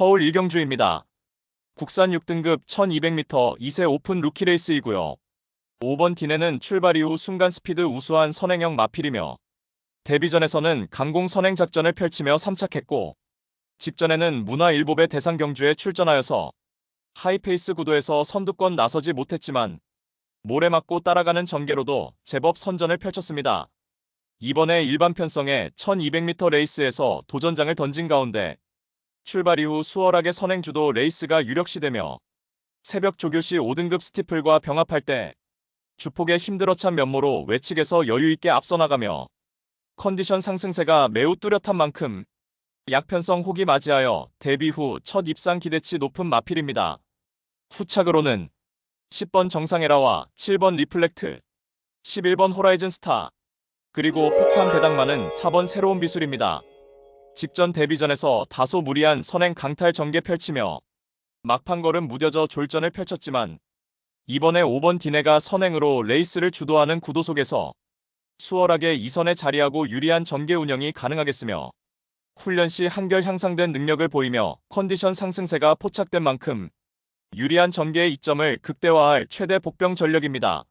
서울 일경주입니다. 국산 6등급 1200m 2세 오픈 루키 레이스이고요. 5번 디네는 출발 이후 순간 스피드 우수한 선행형 마필이며 데뷔전에서는 강공 선행 작전을 펼치며 3착했고 직전에는 문화일보배 대상 경주에 출전하여서 하이페이스 구도에서 선두권 나서지 못했지만 모래 맞고 따라가는 전개로도 제법 선전을 펼쳤습니다. 이번에 일반 편성의 1200m 레이스에서 도전장을 던진 가운데 출발 이후 수월하게 선행주도 레이스가 유력시되며 새벽 조교시 5등급 스티플과 병합할 때 주폭의 힘들어 찬 면모로 외측에서 여유있게 앞서 나가며 컨디션 상승세가 매우 뚜렷한 만큼 약편성 호기 맞이하여 데뷔 후 첫 입상 기대치 높은 마필입니다. 후착으로는 10번 정상에라와 7번 리플렉트, 11번 호라이즌 스타, 그리고 폭탄 배당만은 4번 새로운 비술입니다. 직전 데뷔전에서 다소 무리한 선행 강탈 전개 펼치며 막판 걸음 무뎌져 졸전을 펼쳤지만 이번에 5번 디네가 선행으로 레이스를 주도하는 구도 속에서 수월하게 2선에 자리하고 유리한 전개 운영이 가능하겠으며 훈련 시 한결 향상된 능력을 보이며 컨디션 상승세가 포착된 만큼 유리한 전개의 이점을 극대화할 최대 복병 전력입니다.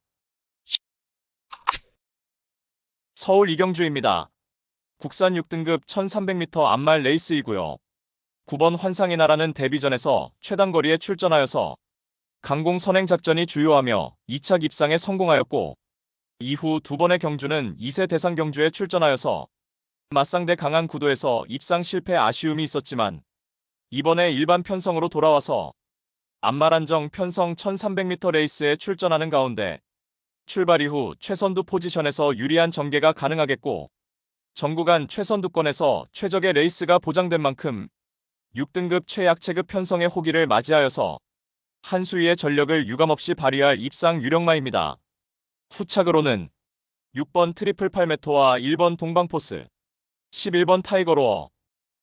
서울 이경주입니다. 국산 6등급 1300m 암말 레이스이고요. 9번 환상의 나라는 데뷔전에서 최단거리에 출전하여서 강공 선행 작전이 주요하며 2착 입상에 성공하였고 이후 두 번의 경주는 2세 대상 경주에 출전하여서 맞상대 강한 구도에서 입상 실패 아쉬움이 있었지만 이번에 일반 편성으로 돌아와서 암말 안정 편성 1300m 레이스에 출전하는 가운데 출발 이후 최선두 포지션에서 유리한 전개가 가능하겠고 전구간 최선두권에서 최적의 레이스가 보장된 만큼 6등급 최약체급 편성의 호기를 맞이하여서 한 수위의 전력을 유감없이 발휘할 입상 유력마입니다. 후착으로는 6번 트리플 팔메토와 1번 동방포스, 11번 타이거로어,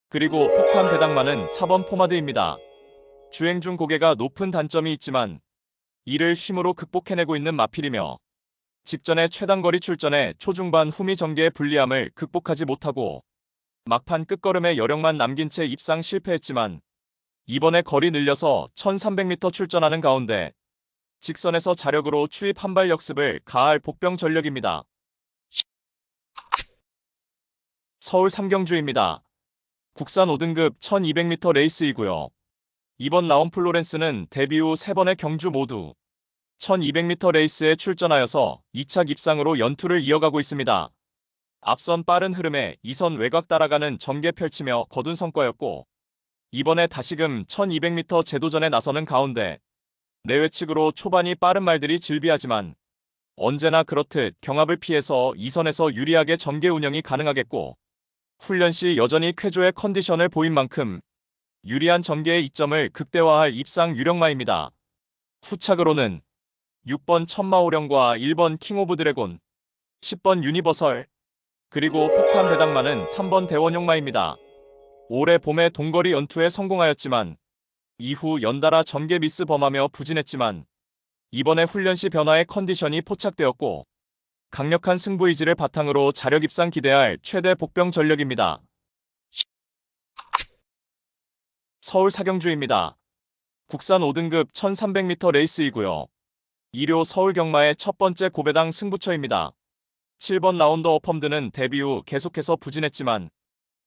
그리고 폭탄 배당만은 4번 포마드입니다. 주행 중 고개가 높은 단점이 있지만 이를 힘으로 극복해내고 있는 마필이며 직전에 최단거리 출전에 초중반 후미 전개의 불리함을 극복하지 못하고 막판 끝걸음에 여력만 남긴 채 입상 실패했지만 이번에 거리 늘려서 1300m 출전하는 가운데 직선에서 자력으로 추입 한발 역습을 가할 복병 전력입니다. 서울 삼경주입니다. 국산 5등급 1200m 레이스이고요. 이번 라온 플로렌스는 데뷔 후 3번의 경주 모두 1200m 레이스에 출전하여서 2착 입상으로 연투를 이어가고 있습니다. 앞선 빠른 흐름에 2선 외곽 따라가는 전개 펼치며 거둔 성과였고 이번에 다시금 1200m 제도전에 나서는 가운데 내외측으로 초반이 빠른 말들이 질비하지만 언제나 그렇듯 경합을 피해서 2선에서 유리하게 전개 운영이 가능하겠고 훈련 시 여전히 쾌조의 컨디션을 보인 만큼 유리한 전개의 이점을 극대화할 입상 유력마입니다. 후착으로는 6번 천마오령과 1번 킹 오브 드래곤, 10번 유니버설, 그리고 폭탄 배당만은 3번 대원용마입니다. 올해 봄에 동거리 연투에 성공하였지만 이후 연달아 전개 미스 범하며 부진했지만 이번에 훈련 시 변화의 컨디션이 포착되었고 강력한 승부 의지를 바탕으로 자력 입상 기대할 최대 복병 전력입니다. 서울 사경주입니다. 국산 5등급 1300m 레이스이고요. 2료 서울 경마의 첫 번째 고배당 승부처입니다. 7번 라운더 어펌드는 데뷔 후 계속해서 부진했지만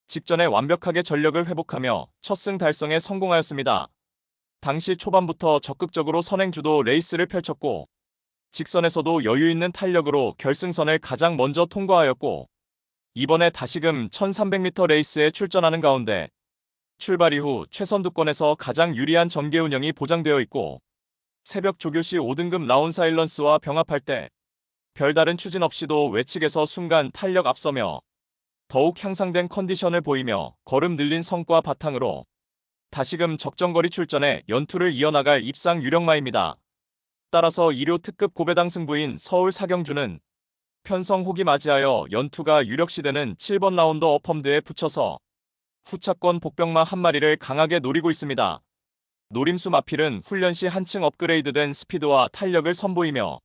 직전에 완벽하게 전력을 회복하며 첫 승 달성에 성공하였습니다. 당시 초반부터 적극적으로 선행주도 레이스를 펼쳤고 직선에서도 여유있는 탄력으로 결승선을 가장 먼저 통과하였고 이번에 다시금 1300m 레이스에 출전하는 가운데 출발 이후 최선두권에서 가장 유리한 전개 운영이 보장되어 있고 새벽 조교시 5등급 라운 사일런스와 병합할 때 별다른 추진 없이도 외측에서 순간 탄력 앞서며 더욱 향상된 컨디션을 보이며 걸음 늘린 성과 바탕으로 다시금 적정거리 출전에 연투를 이어나갈 입상 유력마입니다. 따라서 2료 특급 고배당 승부인 서울 사경주는 편성 호기 맞이하여 연투가 유력시되는 7번 라운더 어펌드에 붙여서 후차권 복병마 한 마리를 강하게 노리고 있습니다. 노림수 마필은 훈련 시 한층 업그레이드된 스피드와 탄력을 선보이며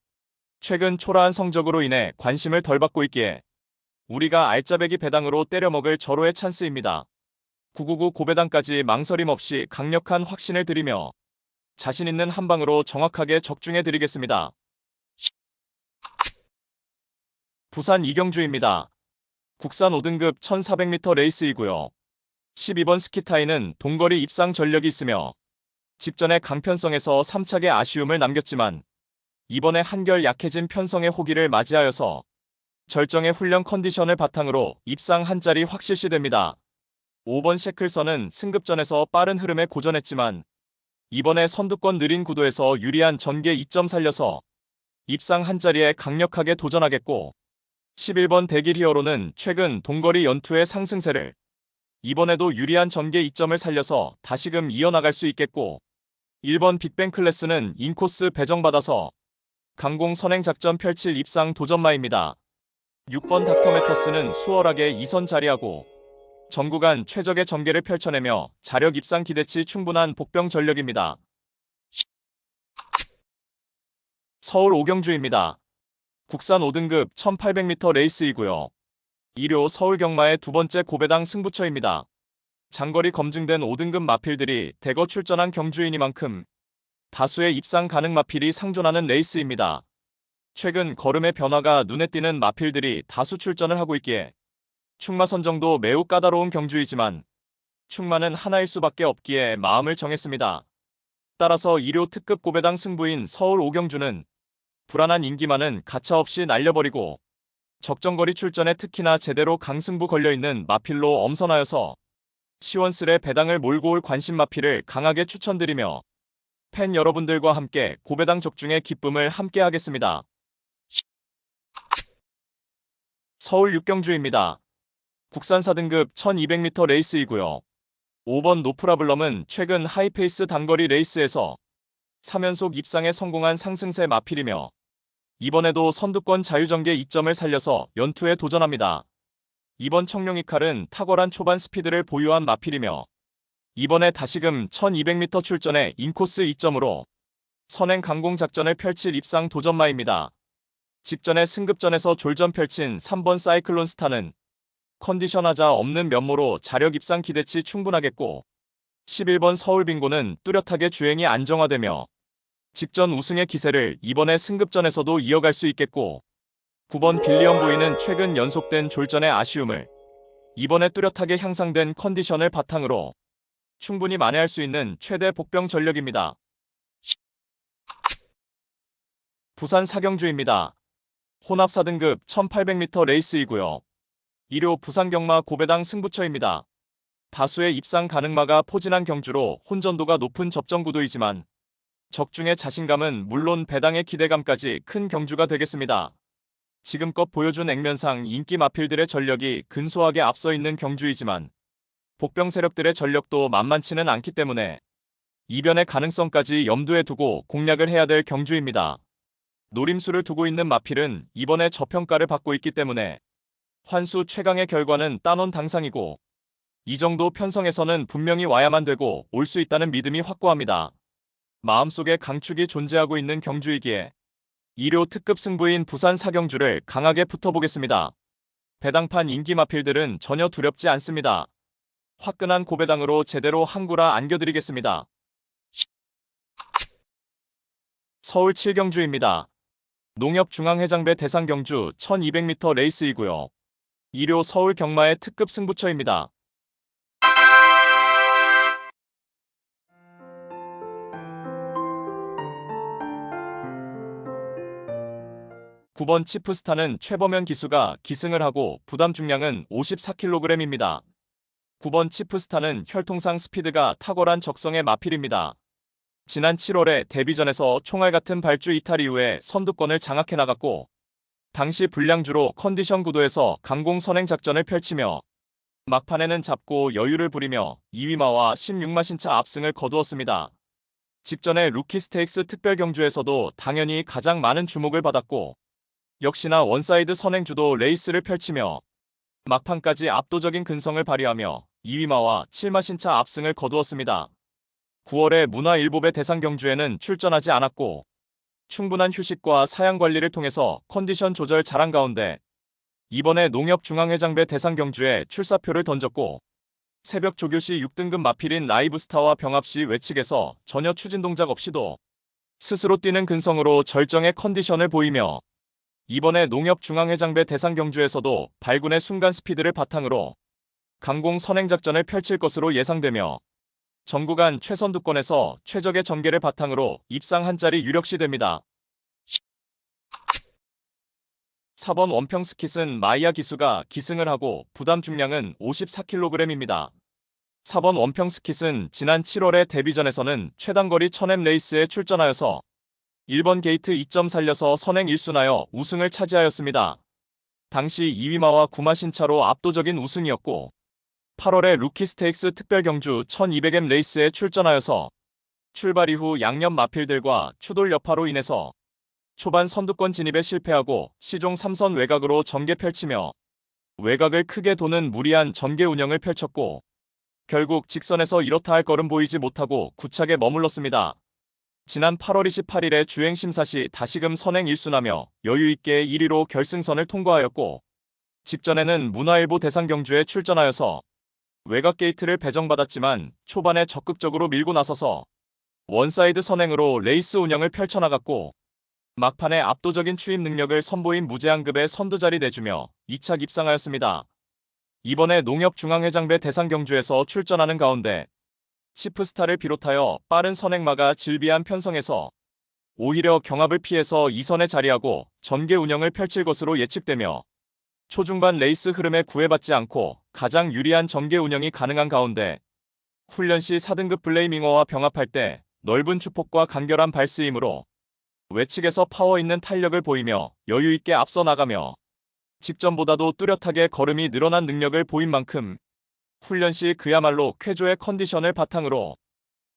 최근 초라한 성적으로 인해 관심을 덜 받고 있기에 우리가 알짜배기 배당으로 때려먹을 절호의 찬스입니다. 999 고배당까지 망설임 없이 강력한 확신을 드리며 자신 있는 한 방으로 정확하게 적중해 드리겠습니다. 부산 이경주입니다. 국산 5등급 1400m 레이스이고요. 12번 스키타이는 동거리 입상 전력이 있으며 직전에 강편성에서 3착의 아쉬움을 남겼지만 이번에 한결 약해진 편성의 호기를 맞이하여서 절정의 훈련 컨디션을 바탕으로 입상 한 자리 확실시됩니다. 5번 셰클선은 승급전에서 빠른 흐름에 고전했지만 이번에 선두권 느린 구도에서 유리한 전개 2점 살려서 입상 한 자리에 강력하게 도전하겠고 11번 대길 히어로는 최근 동거리 연투의 상승세를 이번에도 유리한 전개 2점을 살려서 다시금 이어나갈 수 있겠고 1번 빅뱅 클래스는 인코스 배정받아서 강공 선행 작전 펼칠 입상 도전마입니다. 6번 닥터메터스는 수월하게 2선 자리하고 전 구간 최적의 전개를 펼쳐내며 자력 입상 기대치 충분한 복병 전력입니다. 서울 오경주입니다. 국산 5등급 1800m 레이스이고요. 1호 서울 경마의 두 번째 고배당 승부처입니다. 장거리 검증된 5등급 마필들이 대거 출전한 경주이니만큼 다수의 입상 가능 마필이 상존하는 레이스입니다. 최근 걸음의 변화가 눈에 띄는 마필들이 다수 출전을 하고 있기에 충마 선정도 매우 까다로운 경주이지만 충마는 하나일 수밖에 없기에 마음을 정했습니다. 따라서 1호 특급 고배당 승부인 서울 오경주는 불안한 인기만은 가차없이 날려버리고 적정거리 출전에 특히나 제대로 강승부 걸려있는 마필로 엄선하여서 시원스레 배당을 몰고 올 관심 마필을 강하게 추천드리며 팬 여러분들과 함께 고배당 적중의 기쁨을 함께 하겠습니다. 서울 육경주입니다. 국산 4등급 1200m 레이스이고요. 5번 노프라블럼은 최근 하이페이스 단거리 레이스에서 3연속 입상에 성공한 상승세 마필이며 이번에도 선두권 자유전개 2점을 살려서 연투에 도전합니다. 이번 청룡이칼은 탁월한 초반 스피드를 보유한 마필이며 이번에 다시금 1200m 출전에 인코스 2점으로 선행 강공 작전을 펼칠 입상 도전마입니다. 직전에 승급전에서 졸전 펼친 3번 사이클론 스타는 컨디션 하자 없는 면모로 자력 입상 기대치 충분하겠고 11번 서울 빙고는 뚜렷하게 주행이 안정화되며 직전 우승의 기세를 이번에 승급전에서도 이어갈 수 있겠고 9번 빌리언 보이는 최근 연속된 졸전의 아쉬움을 이번에 뚜렷하게 향상된 컨디션을 바탕으로 충분히 만회할 수 있는 최대 복병 전력입니다. 부산 사경주입니다. 혼합 4등급 1800m 레이스이고요. 1호 부산 경마 고배당 승부처입니다. 다수의 입상 가능마가 포진한 경주로 혼전도가 높은 접전 구도이지만 적중의 자신감은 물론 배당의 기대감까지 큰 경주가 되겠습니다. 지금껏 보여준 액면상 인기 마필들의 전력이 근소하게 앞서 있는 경주이지만 복병 세력들의 전력도 만만치는 않기 때문에 이변의 가능성까지 염두에 두고 공략을 해야 될 경주입니다. 노림수를 두고 있는 마필은 이번에 저평가를 받고 있기 때문에 환수 최강의 결과는 따놓은 당상이고 이 정도 편성에서는 분명히 와야만 되고 올 수 있다는 믿음이 확고합니다. 마음속에 강축이 존재하고 있는 경주이기에 1호 특급 승부인 부산 사경주를 강하게 붙어보겠습니다. 배당판 인기 마필들은 전혀 두렵지 않습니다. 화끈한 고배당으로 제대로 항구라 안겨드리겠습니다. 서울 7경주입니다. 농협중앙해장배 대상경주 1200m 레이스이고요. 1호 서울 경마의 특급 승부처입니다. 9번 치프스타는 최범현 기수가 기승을 하고 부담 중량은 54kg입니다. 9번 치프스타는 혈통상 스피드가 탁월한 적성의 마필입니다. 지난 7월에 데뷔전에서 총알 같은 발주 이탈 이후에 선두권을 장악해 나갔고 당시 불량주로 컨디션 구도에서 강공 선행 작전을 펼치며 막판에는 잡고 여유를 부리며 2위마와 16마 신차 압승을 거두었습니다. 직전에 루키 스테이크스 특별 경주에서도 당연히 가장 많은 주목을 받았고 역시나 원사이드 선행주도 레이스를 펼치며 막판까지 압도적인 근성을 발휘하며 2위마와 7마 신차 압승을 거두었습니다. 9월에 문화일보배 대상 경주에는 출전하지 않았고 충분한 휴식과 사양 관리를 통해서 컨디션 조절 잘한 가운데 이번에 농협중앙회장배 대상 경주에 출사표를 던졌고 새벽 조교시 6등급 마필인 라이브스타와 병합 시 외측에서 전혀 추진 동작 없이도 스스로 뛰는 근성으로 절정의 컨디션을 보이며 이번에 농협중앙해장배 대상 경주에서도 발군의 순간 스피드를 바탕으로 강공 선행작전을 펼칠 것으로 예상되며 전구간 최선두권에서 최적의 전개를 바탕으로 입상 한 자리 유력시됩니다. 4번 원평 스킷은 마이야 기수가 기승을 하고 부담 중량은 54kg입니다. 4번 원평 스킷은 지난 7월의 데뷔전에서는 최단거리 1000m 레이스에 출전하여서 1번 게이트 2점 살려서 선행 1순하여 우승을 차지하였습니다. 당시 2위마와 9마 신차로 압도적인 우승이었고 8월에 루키 스테이크스 특별 경주 1200m 레이스에 출전하여서 출발 이후 양옆 마필들과 추돌 여파로 인해서 초반 선두권 진입에 실패하고 시종 3선 외곽으로 전개 펼치며 외곽을 크게 도는 무리한 전개 운영을 펼쳤고 결국 직선에서 이렇다 할 걸음 보이지 못하고 구착에 머물렀습니다. 지난 8월 28일에 주행심사 시 다시금 선행 1순하며 여유있게 1위로 결승선을 통과하였고 직전에는 문화일보 대상 경주에 출전하여서 외곽 게이트를 배정받았지만 초반에 적극적으로 밀고 나서서 원사이드 선행으로 레이스 운영을 펼쳐나갔고 막판에 압도적인 추임 능력을 선보인 무제한급의 선두자리 내주며 2차 입상하였습니다. 이번에 농협중앙해장배 대상 경주에서 출전하는 가운데 치프스타를 비롯하여 빠른 선행마가 질비한 편성에서 오히려 경합을 피해서 2선에 자리하고 전개 운영을 펼칠 것으로 예측되며 초중반 레이스 흐름에 구애받지 않고 가장 유리한 전개 운영이 가능한 가운데 훈련 시 4등급 블레이밍어와 병합할 때 넓은 추폭과 간결한 발스임으로 외측에서 파워 있는 탄력을 보이며 여유있게 앞서 나가며 직전보다도 뚜렷하게 걸음이 늘어난 능력을 보인 만큼 훈련 시 그야말로 쾌조의 컨디션을 바탕으로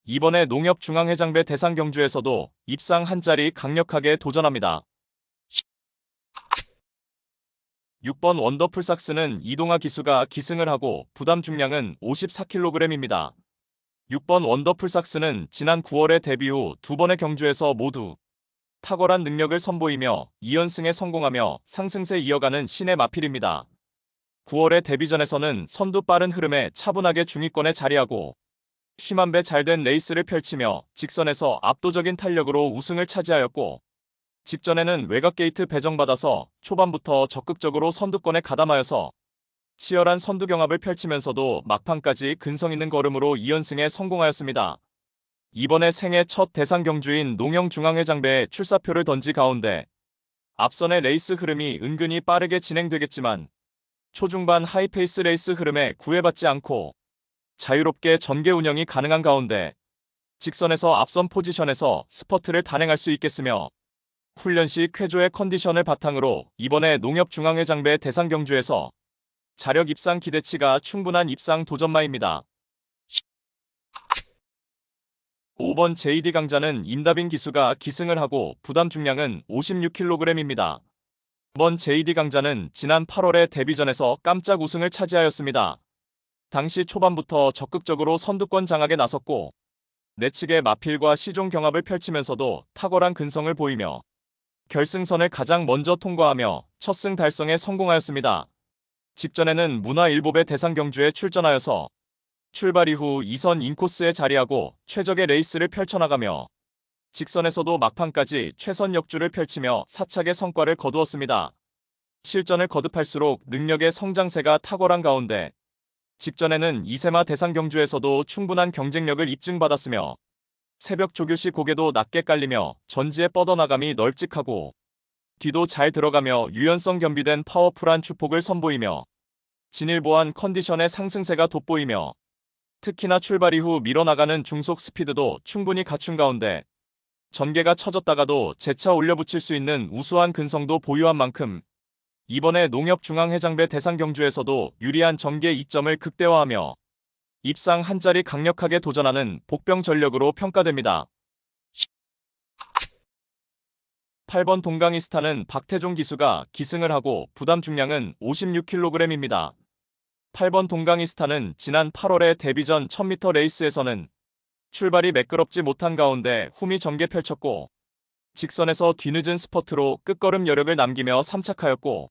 이번에 농협중앙해장배 대상 경주에서도 입상 한 자리 강력하게 도전합니다. 6번 원더풀삭스는 이동하 기수가 기승을 하고 부담 중량은 54kg입니다. 6번 원더풀삭스는 지난 9월에 데뷔 후 2번의 경주에서 모두 탁월한 능력을 선보이며 2연승에 성공하며 상승세 이어가는 신의 마필입니다. 9월의 데뷔전에서는 선두 빠른 흐름에 차분하게 중위권에 자리하고 힘한배 잘된 레이스를 펼치며 직선에서 압도적인 탄력으로 우승을 차지하였고 직전에는 외곽 게이트 배정받아서 초반부터 적극적으로 선두권에 가담하여서 치열한 선두 경합을 펼치면서도 막판까지 근성 있는 걸음으로 2연승에 성공하였습니다. 이번에 생애 첫 대상 경주인 농협중앙해장배에 출사표를 던지 가운데 앞선의 레이스 흐름이 은근히 빠르게 진행되겠지만 초중반 하이페이스 레이스 흐름에 구애받지 않고 자유롭게 전개 운영이 가능한 가운데 직선에서 앞선 포지션에서 스퍼트를 단행할 수 있겠으며 훈련 시 쾌조의 컨디션을 바탕으로 이번에 농협중앙해장배 대상 경주에서 자력 입상 기대치가 충분한 입상 도전마입니다. 5번 JD 강자는 임다빈 기수가 기승을 하고 부담 중량은 56kg입니다. 5번 JD 강자는 지난 8월의 데뷔전에서 깜짝 우승을 차지하였습니다. 당시 초반부터 적극적으로 선두권 장악에 나섰고 내측의 마필과 시종 경합을 펼치면서도 탁월한 근성을 보이며 결승선을 가장 먼저 통과하며 첫 승 달성에 성공하였습니다. 직전에는 문화일보배 대상 경주에 출전하여서 출발 이후 2선 인코스에 자리하고 최적의 레이스를 펼쳐나가며 직선에서도 막판까지 최선 역주를 펼치며 사착의 성과를 거두었습니다. 실전을 거듭할수록 능력의 성장세가 탁월한 가운데 직전에는 이세마 대상 경주에서도 충분한 경쟁력을 입증받았으며 새벽 조교시 고개도 낮게 깔리며 전지에 뻗어나감이 널찍하고 뒤도 잘 들어가며 유연성 겸비된 파워풀한 추폭을 선보이며 진일보한 컨디션의 상승세가 돋보이며 특히나 출발 이후 밀어나가는 중속 스피드도 충분히 갖춘 가운데 전개가 처졌다가도 재차 올려붙일 수 있는 우수한 근성도 보유한 만큼 이번에 농협중앙해장배 대상 경주에서도 유리한 전개 이점을 극대화하며 입상 한 자리 강력하게 도전하는 복병 전력으로 평가됩니다. 8번 동강이스타는 박태종 기수가 기승을 하고 부담 중량은 56kg입니다. 8번 동강이스타는 지난 8월의 데뷔전 1000m 레이스에서는 출발이 매끄럽지 못한 가운데 훔이 전개 펼쳤고 직선에서 뒤늦은 스퍼트로 끝걸음 여력을 남기며 3착하였고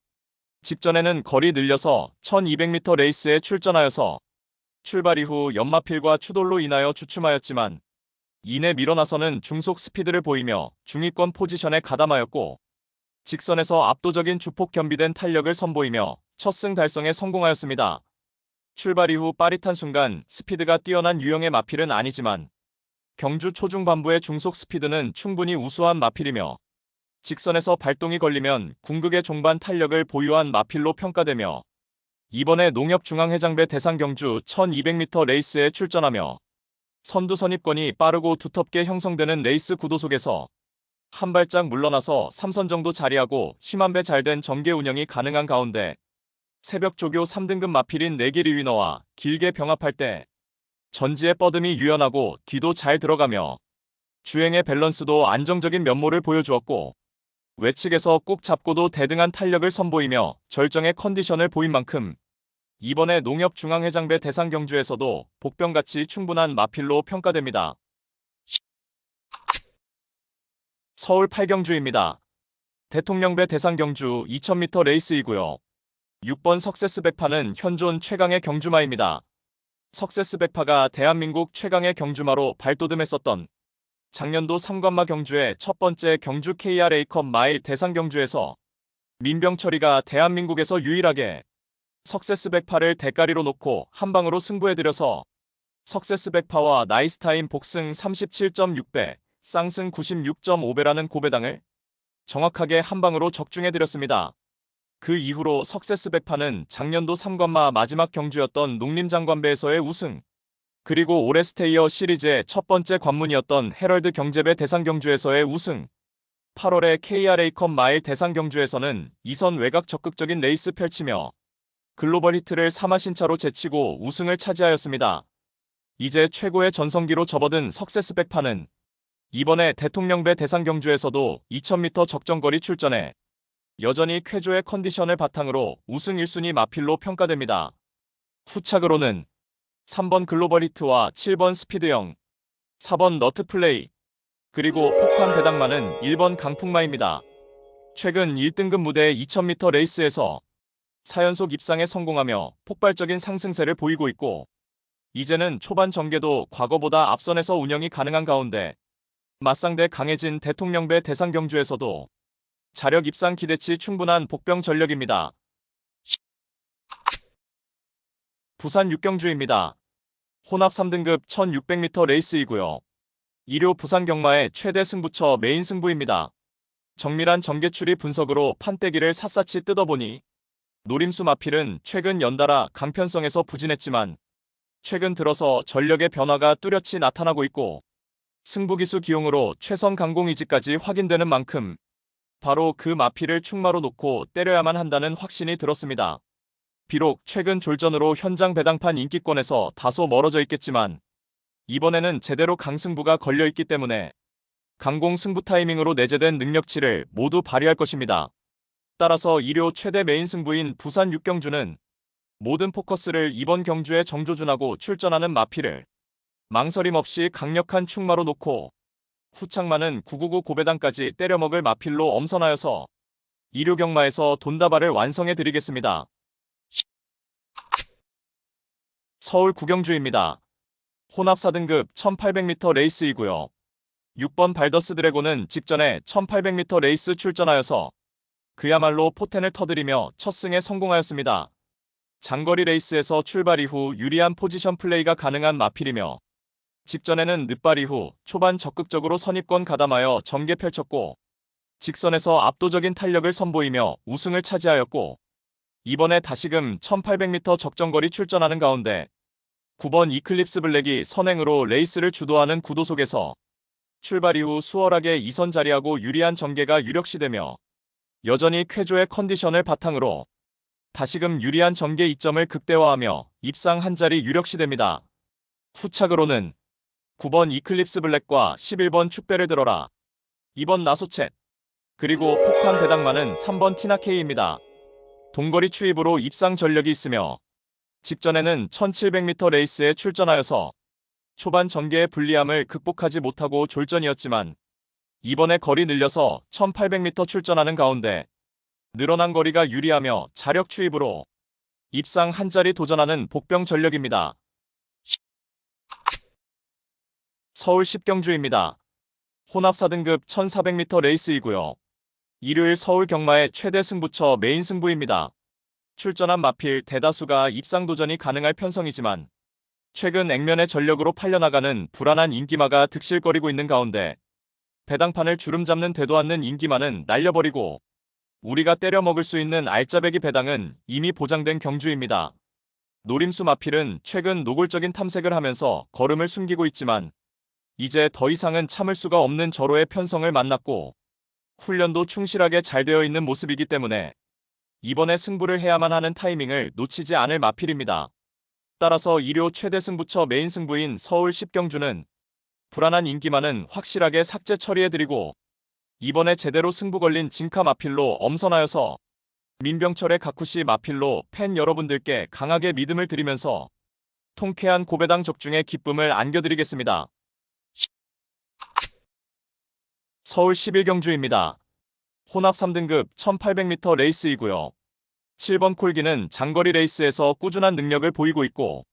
직전에는 거리 늘려서 1200m 레이스에 출전하여서 출발 이후 연마필과 추돌로 인하여 주춤하였지만 이내 밀어나서는 중속 스피드를 보이며 중위권 포지션에 가담하였고 직선에서 압도적인 주폭 겸비된 탄력을 선보이며 첫 승 달성에 성공하였습니다. 출발 이후 빠릿한 순간 스피드가 뛰어난 유형의 마필은 아니지만 경주 초중반부의 중속 스피드는 충분히 우수한 마필이며 직선에서 발동이 걸리면 궁극의 종반 탄력을 보유한 마필로 평가되며 이번에 농협중앙해장배 대상경주 1200m 레이스에 출전하며 선두 선입권이 빠르고 두텁게 형성되는 레이스 구도 속에서 한 발짝 물러나서 3선 정도 자리하고 힘안배 잘된 전개 운영이 가능한 가운데 새벽 조교 3등급 마필인 네기리 위너와 길게 병합할 때 전지의 뻗음이 유연하고 뒤도 잘 들어가며 주행의 밸런스도 안정적인 면모를 보여주었고 외측에서 꾹 잡고도 대등한 탄력을 선보이며 절정의 컨디션을 보인 만큼 이번에 농협중앙해장배 대상경주에서도 복병같이 충분한 마필로 평가됩니다. 서울 8경주입니다. 대통령배 대상경주 2000m 레이스이고요. 6번 석세스백파는 현존 최강의 경주마입니다. 석세스백파가 대한민국 최강의 경주마로 발돋움했었던 작년도 3관마 경주의 첫 번째 경주 KR-A컵 마일 대상경주에서 민병철이가 대한민국에서 유일하게 석세스백파를 대가리로 놓고 한방으로 승부해들여서 석세스백파와 나이스타임 복승 37.6배, 쌍승 96.5배라는 고배당을 정확하게 한방으로 적중해드렸습니다. 그 이후로 석세스백파는 작년도 3관마 마지막 경주였던 농림장관배에서의 우승, 그리고 올해 스테이어 시리즈의 첫 번째 관문이었던 헤럴드 경제배 대상경주에서의 우승, 8월에 KR-A컵 마일 대상경주에서는 2선 외곽 적극적인 레이스 펼치며 글로벌 히트를 3마신차로 제치고 우승을 차지하였습니다. 이제 최고의 전성기로 접어든 석세스백파는 이번에 대통령배 대상경주에서도 2000m 적정거리 출전해 여전히 쾌조의 컨디션을 바탕으로 우승 1순위 마필로 평가됩니다. 후착으로는 3번 글로벌 히트와 7번 스피드형, 4번 너트플레이, 그리고 폭탄 배당마는 1번 강풍마입니다. 최근 1등급 무대 2000m 레이스에서 4연속 입상에 성공하며 폭발적인 상승세를 보이고 있고 이제는 초반 전개도 과거보다 앞선에서 운영이 가능한 가운데 맞상대 강해진 대통령배 대상경주에서도 자력 입상 기대치 충분한 복병 전력입니다. 부산 6경주입니다. 혼합 3등급 1600m 레이스이고요. 2료 부산 경마의 최대 승부처 메인 승부입니다. 정밀한 전개추리 분석으로 판때기를 샅샅이 뜯어보니 노림수 마필은 최근 연달아 강편성에서 부진했지만 최근 들어서 전력의 변화가 뚜렷이 나타나고 있고 승부기수 기용으로 최선 강공 의지까지 확인되는 만큼 바로 그 마필을 충마로 놓고 때려야만 한다는 확신이 들었습니다. 비록 최근 졸전으로 현장 배당판 인기권에서 다소 멀어져 있겠지만 이번에는 제대로 강승부가 걸려있기 때문에 강공 승부 타이밍으로 내재된 능력치를 모두 발휘할 것입니다. 따라서 2료 최대 메인 승부인 부산 6경주는 모든 포커스를 이번 경주에 정조준하고 출전하는 마필을 망설임 없이 강력한 충마로 놓고 후창마는 999 고배당까지 때려먹을 마필로 엄선하여서 2료 경마에서 돈다발을 완성해드리겠습니다. 서울 9경주입니다. 혼합 4등급 1800m 레이스이고요. 6번 발더스 드래곤은 직전에 1800m 레이스 출전하여서 그야말로 포텐을 터뜨리며 첫 승에 성공하였습니다. 장거리 레이스에서 출발 이후 유리한 포지션 플레이가 가능한 마필이며 직전에는 늦발 이후 초반 적극적으로 선입권 가담하여 전개 펼쳤고 직선에서 압도적인 탄력을 선보이며 우승을 차지하였고 이번에 다시금 1800m 적정거리 출전하는 가운데 9번 이클립스 블랙이 선행으로 레이스를 주도하는 구도 속에서 출발 이후 수월하게 2선 자리하고 유리한 전개가 유력시되며 여전히 쾌조의 컨디션을 바탕으로 다시금 유리한 전개 이점을 극대화하며 입상 한 자리 유력시됩니다. 후착으로는 9번 이클립스 블랙과 11번 축배를 들어라, 2번 나소챗, 그리고 폭탄 배당마는 3번 티나케이입니다. 동거리 추입으로 입상 전력이 있으며 직전에는 1700m 레이스에 출전하여서 초반 전개의 불리함을 극복하지 못하고 졸전이었지만 이번에 거리 늘려서 1800m 출전하는 가운데 늘어난 거리가 유리하며 자력 추입으로 입상 한 자리 도전하는 복병 전력입니다. 서울 10경주입니다. 혼합 4등급 1400m 레이스이고요. 일요일 서울 경마의 최대 승부처 메인 승부입니다. 출전한 마필 대다수가 입상 도전이 가능할 편성이지만 최근 액면의 전력으로 팔려나가는 불안한 인기마가 득실거리고 있는 가운데 배당판을 주름 잡는 되도 않는 인기마는 날려버리고 우리가 때려 먹을 수 있는 알짜배기 배당은 이미 보장된 경주입니다. 노림수 마필은 최근 노골적인 탐색을 하면서 걸음을 숨기고 있지만 이제 더 이상은 참을 수가 없는 절호의 편성을 만났고 훈련도 충실하게 잘 되어 있는 모습이기 때문에 이번에 승부를 해야만 하는 타이밍을 놓치지 않을 마필입니다. 따라서 일요 최대 승부처 메인 승부인 서울 10경주는 불안한 인기만은 확실하게 삭제 처리해드리고 이번에 제대로 승부 걸린 진카 마필로 엄선하여서 민병철의 가쿠시 마필로 팬 여러분들께 강하게 믿음을 드리면서 통쾌한 고배당 적중의 기쁨을 안겨드리겠습니다. 서울 11경주입니다. 혼합 3등급 1800m 레이스이고요. 7번 콜기는 장거리 레이스에서 꾸준한 능력을 보이고 있고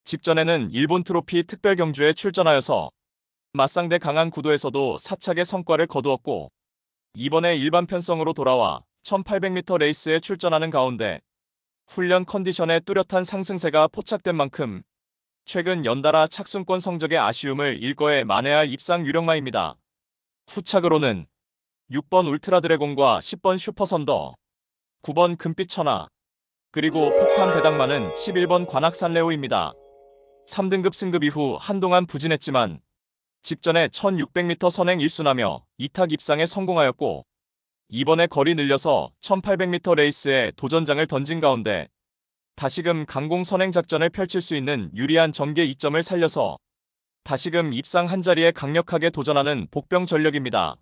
직전에는 일본 트로피 특별 경주에 출전하여서 맞상대 강한 구도에서도 사착의 성과를 거두었고 이번에 일반 편성으로 돌아와 1800m 레이스에 출전하는 가운데 훈련 컨디션에 뚜렷한 상승세가 포착된 만큼 최근 연달아 착순권 성적의 아쉬움을 일거에 만회할 입상 유력마입니다. 후착으로는 6번 울트라 드래곤과 10번 슈퍼 선더, 9번 금빛 천하, 그리고 폭탄 배당마는 11번 관악산 레오입니다. 3등급 승급 이후 한동안 부진했지만 직전에 1600m 선행 1순하며 2탁 입상에 성공하였고 이번에 거리 늘려서 1800m 레이스에 도전장을 던진 가운데 다시금 강공 선행 작전을 펼칠 수 있는 유리한 전개 이점을 살려서 다시금 입상 한자리에 강력하게 도전하는 복병 전력입니다.